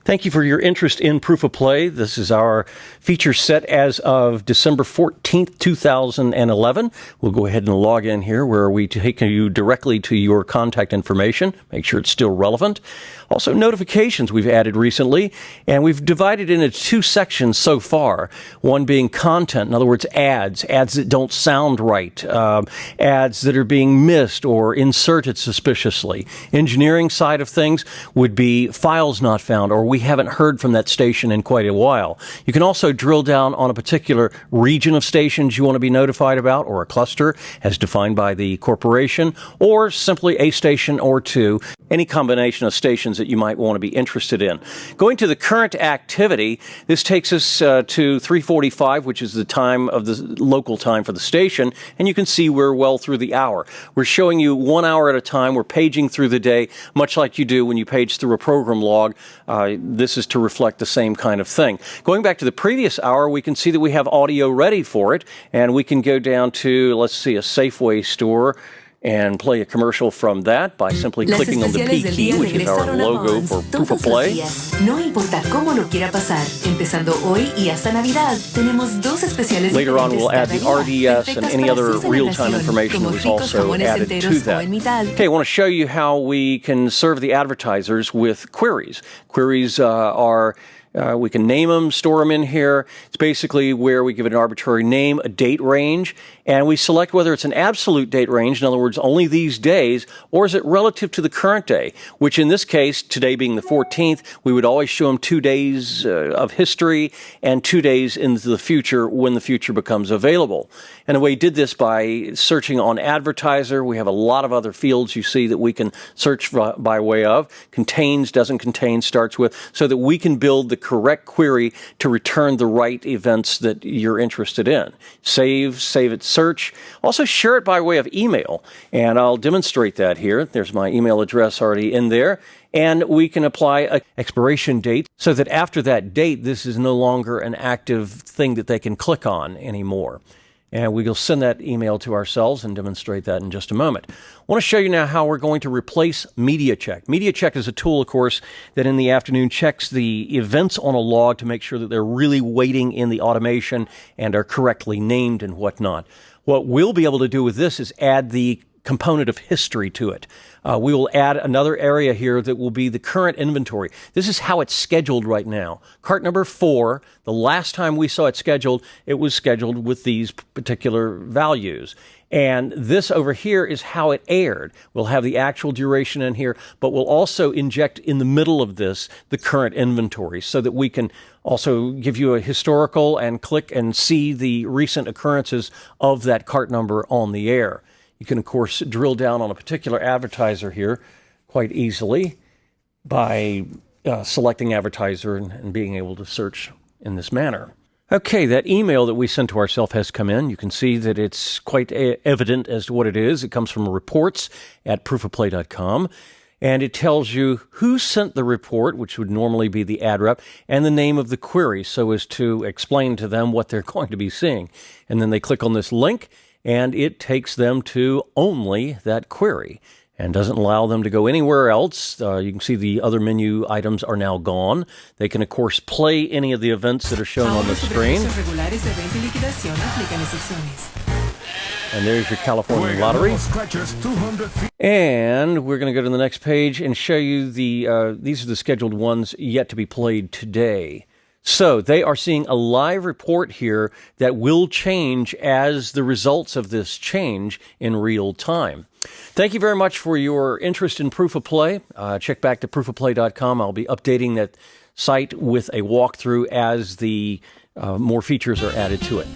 Thank you for your interest in Proof of Play. This is our feature set as of December 14th, 2011. We'll go ahead and log in here where we take you directly to your contact information. Make sure it's still relevant. Also, notifications we've added recently, and we've divided into two sections so far. One being content, in other words, ads that don't sound right, ads that are being missed or inserted suspiciously. Engineering side of things would be files not found, or we haven't heard from that station in quite a while. You can also drill down on a particular region of stations you want to be notified about, or a cluster as defined by the corporation, or simply a station or two, any combination of stations that you might want to be interested in. Going to the current activity, this takes us to 3:45, which is the time of the local time for the station, and you can see we're well through the hour. We're showing you 1 hour at a time. We're paging through the day, much like you do when you page through a program log. This is to reflect the same kind of thing. Going back to the previous hour, we can see that we have audio ready for it, and we can go down to, let's see, a Safeway store and play a commercial from that by simply clicking on the P key, which is our logo for Proof of Play. No importa cómo lo quiera pasar. Empezando hoy y hasta Navidad, tenemos dos especiales. Later on, we'll add the RDS and any other real-time information that was also added to that. Okay, I want to show you how we can serve the advertisers with queries. Queries we can name them, store them in here. It's basically where we give it an arbitrary name, a date range, and we select whether it's an absolute date range, in other words, only these days, or is it relative to the current day, which in this case, today being the 14th, we would always show them 2 days of history and 2 days into the future when the future becomes available. And we did this by searching on advertiser. We have a lot of other fields you see that we can search by way of. Contains, doesn't contain, starts with, so that we can build the correct query to return the right events that you're interested in. Save it, search. Also share it by way of email, and I'll demonstrate that here. There's my email address already in there. And we can apply an expiration date so that after that date, this is no longer an active thing that they can click on anymore. And we will send that email to ourselves and demonstrate that in just a moment. I want to show you now how we're going to replace MediaCheck. MediaCheck is a tool, of course, that in the afternoon checks the events on a log to make sure that they're really waiting in the automation and are correctly named and whatnot. What we'll be able to do with this is add the component of history to it. We will add another area here that will be the current inventory. This is how it's scheduled right now. Cart number 4, the last time we saw it was scheduled with these particular values. And this over here is how it aired. We'll have the actual duration in here, but we'll also inject in the middle of this the current inventory so that we can also give you a historical and click and see the recent occurrences of that cart number on the air. You can, of course, drill down on a particular advertiser here quite easily by selecting advertiser and being able to search in this manner. Okay, that email that we sent to ourselves has come in. You can see that it's quite evident as to what it is. It comes from reports at proofofplay.com. And it tells you who sent the report, which would normally be the ad rep, and the name of the query so as to explain to them what they're going to be seeing. And then they click on this link, and it takes them to only that query and doesn't allow them to go anywhere else. You can see the other menu items are now gone. They can, of course, play any of the events that are shown on the screen. And there's your California lottery. And we're going to go to the next page and show you these are the scheduled ones yet to be played today. So they are seeing a live report here that will change as the results of this change in real time. Thank you very much for your interest in Proof of Play. Check back to proofofplay.com. I'll be updating that site with a walkthrough as the more features are added to it.